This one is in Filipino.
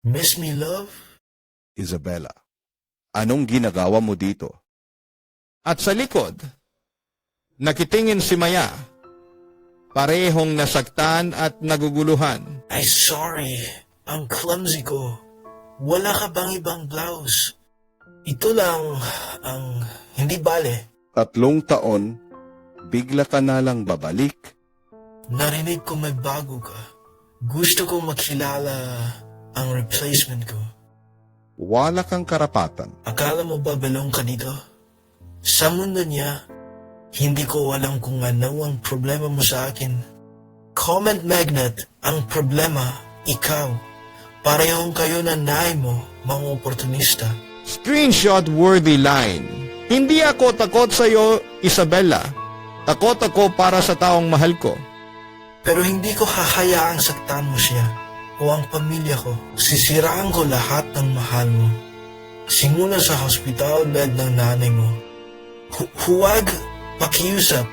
Miss me, love? Isabella, anong ginagawa mo dito? At sa likod, nakitingin si Maya, parehong nasaktan at naguguluhan. Ay, sorry. Ang clumsy ko. Wala ka bang ibang blouse? Ito lang ang hindi bale. 3 taon, bigla ka na lang babalik. Narinig ko may bago ka. Gusto kong makilala ang replacement ko. Wala kang karapatan. Akala mo ba belong ka dito? Sa mundo niya, hindi ko alam kung ano ang problema mo sa akin. Comment magnet ang problema, ikaw. Parehong kayo na nai mo, mga oportunista. Screenshot-worthy line. Hindi ako takot sa iyo, Isabella. Takot ako para sa taong mahal ko. Pero hindi ko hahayaang saktan mo siya o ang pamilya ko. Sisiraan ko lahat ng mahal mo. Simula sa hospital bed ng nanay mo. Huwag pakiusap.